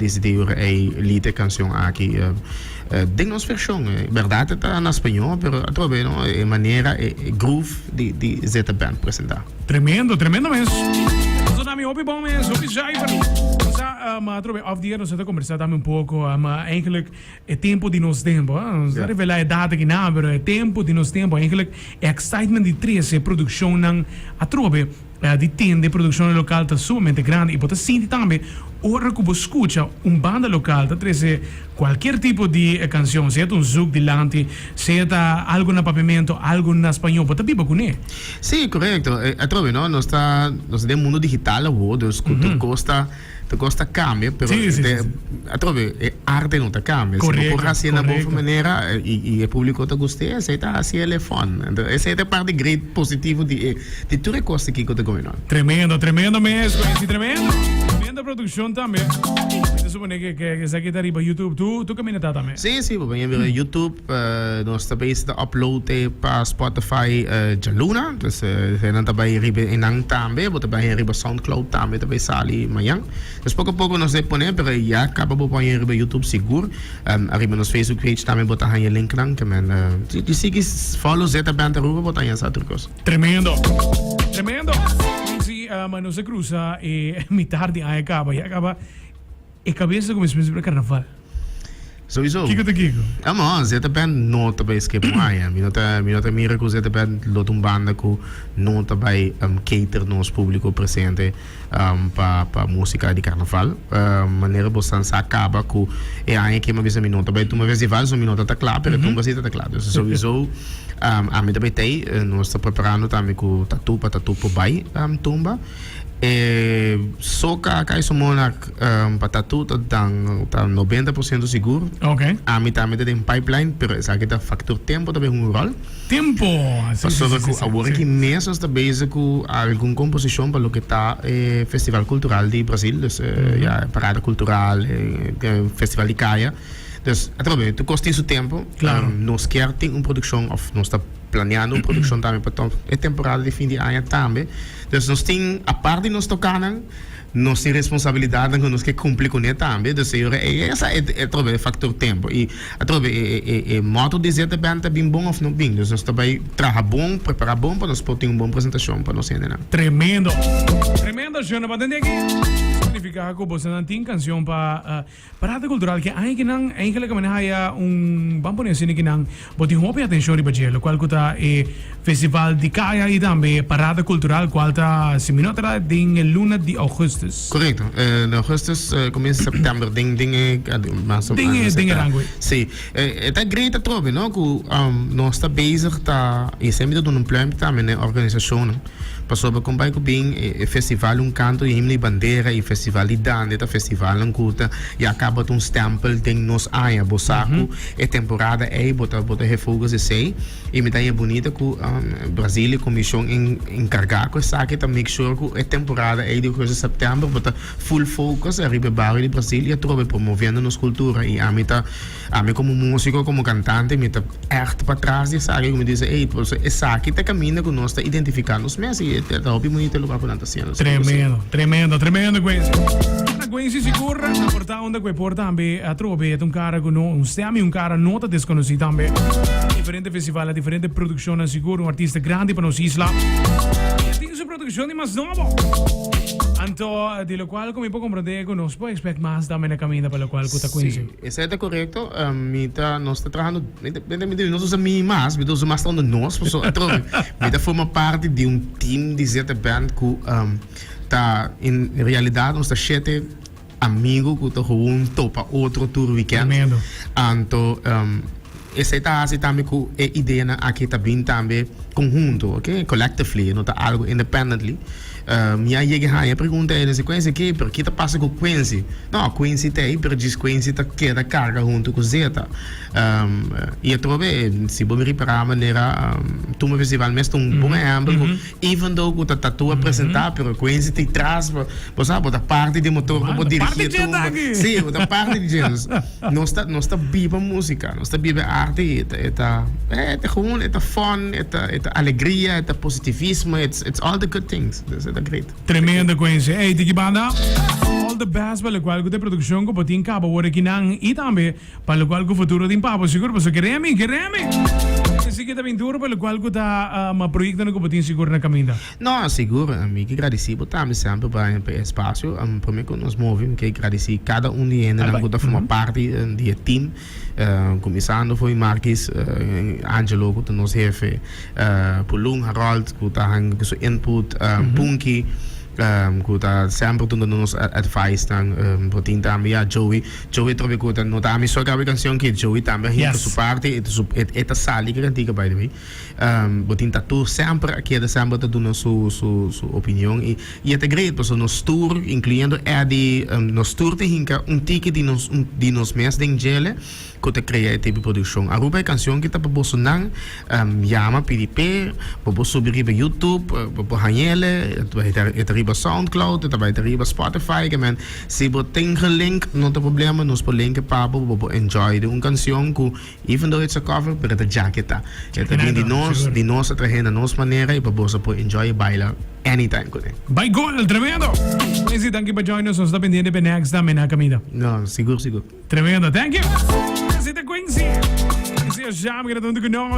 decidir lite canción aquí dignos versión verdade está na espanhol pero trove no e maneira groove di zeta band presentar tremendo mesmo. Zo nami hopi bom mesmo, hopi jaiver. Maar trove af die nós conversar também um pouco, maar eigenlijk het tempo die nos tempo, nós revela a data que na, pero het tempo die nos tempo, eigenlijk excitement di trece produção nang a trove di tende produzione locale è sumamente grande e potete sentire também ora che escucha banda locale trece qualquer tipo di canzone sia un zouk di lanti sia algo na pavimento algo na spagnolo potete biba con ne sì corretto trovi no non sta nel mondo digitale dus costa cambia però trovi arte non ta cambia se non può sia na boa maneira e pubblico ta guste se ta sia le fun e se ta parte great positivo di tutte cose che te come no tremendo mesmo tremenda produzione também supone che sai che arriva YouTube tu cammini também sì va bene YouTube nós também está upload para Spotify Jaluna dus se também arriva in ang também bota também arriva SoundCloud também sali manhã dus pouco a pouco nós põe pero já acaba por põe arriva YouTube seguro arriva nos Facebook page também bota aí link lang que man se siga follow Zeta Band arriba bota aí essa trucos tremendo mas não se cruza mi tarde aí acaba e cabeça como se para carnaval sowieso Kiko mas Zeta Band não também esquece mais minota mira que Zeta Band lot banda que não também cater nos público presente para música de carnaval maneira bastante acaba que é aí que uma vez a minota também uma festival só minota tá claro pero tumba se tá claro sowieso a mim também tem nós está preparando também com tatu por bai tumba só que isso mona para tatu tá 90% seguro ok a mim também tem pipeline pero essa aqui tá factor tempo também rol tempo a work meses está bezig com alguma composição para o que tá festival cultural de Brasil dus parada cultural festival de Caia dus através tu custa isso tempo claro nós quer ter uma produção of nós está planeando uma produção também para a temporada de fim de ano também dus nós tem a parte de nós tocando nós tem responsabilidade que nós que cumprir com ele também dus essa é através fator tempo e através modo de dizer também tá bem bom ou não bem dus nós também trabalha bom preparar bom para nós poder ter uma boa apresentação para nós ainda tremendo Jona mas tem aqui significa que você não tem canção para parada cultural que aí que não eigenlijk haya vamos poner assim que não bote hope atenção de bajelo qual que tá festival de Caia e também parada cultural qual tá se minuta em luna de augustus correto em augustus começa setembro dinge rango sim é great a trove não que nós está bezig tá e sempre do plano também na organização passou para combai com bem festival canto e himne bandeira e festival de dança festival curta e acaba um stempel tem nos aia bosaco temporada bota refugos e me dá bonita que Brasília comissão encargar com essa que tá make sure que temporada de coisa setembro bota full focus arriba barrio de Brasília trove promovendo nos cultura e a mim como músico como cantante me tá echt para trás de sabe como diz essa que tá caminho que nós tá identificando os meses e tá hobby bonito lugar para tá sendo tremendo Quincy sicura na porta onda que porta também a trove um cara com um stemi cara nota desconhecido também diferente festival diferente produção seguro artista grande para nos isla tem sua produção mais nova então de lo qual como pouco compreender que nós pode expect mais também na caminho para o qual que tá Quincy isso é correto nós está trabalhando nós usamos mais mais onde nós a trove forma parte de team de Zeta Band que tá em realidade nós está sete amigo que tá com topa outro tour weekend então essa tá assim também com a ideia aqui tá bem também conjunto ok collectively não tá algo independently minha chega a pergunta é se Quincy que por que tá passa com Quincy não Quincy tem pero diz Quincy tá queda carga junto com Zeta e eu trove se vou me reparar a maneira tu me festival mesmo bom exemplo even though que tá tu apresentar pero Quincy te traz você sabe da parte de motor como dirigir tudo sim da parte de gente nós tá viva música nós tá viva arte é gewoon é fun é alegria é positivismo it's all the good things that's great tremendo Quincy hey Tiki Banda all the best para lo cual de producción que potin cabo ahora que nan y también para lo cual que futuro de papo seguro pues queremos Así que também duro para lo cual que está uma proyecto no que potin seguro na caminda. Não, seguro, amigo, agradecido também sempre para o espaço. Para mim, quando nós movemos, que agradeci cada um de eles, que está formando parte do time, começando foi Marquis, Angelo, que é nosso chefe, Pulung, Harold, que está com seu input, Punky, que está sempre dando nos advice, potin também a Joey também que está não também só aquela canção que Joey também com sua parte, esta sala que antiga by the way, potin está tudo sempre aqui é sempre tá dando sua opinião e é great porque nos tour incluindo Eddie, nos tour tem hinca ticket de nos mês de gele que te cria tipo produção. A ruba canção que está para você não chama PDP, para subir para YouTube, para hanhele, para riba SoundCloud, para riba Spotify, que man se você tem link, não tem problema, nós podemos link para enjoy de uma canção que even though it's a cover, pero é jaqueta. É também de nós atrair na nossa maneira e para você poder enjoy e bailar anytime com ele. By gol, tremendo. Quincy, thank you for joining us. Nos está pendiente para next time na caminda. Não, seguro. Tremendo, thank you. Quincy, Quincy, já me quero tanto que não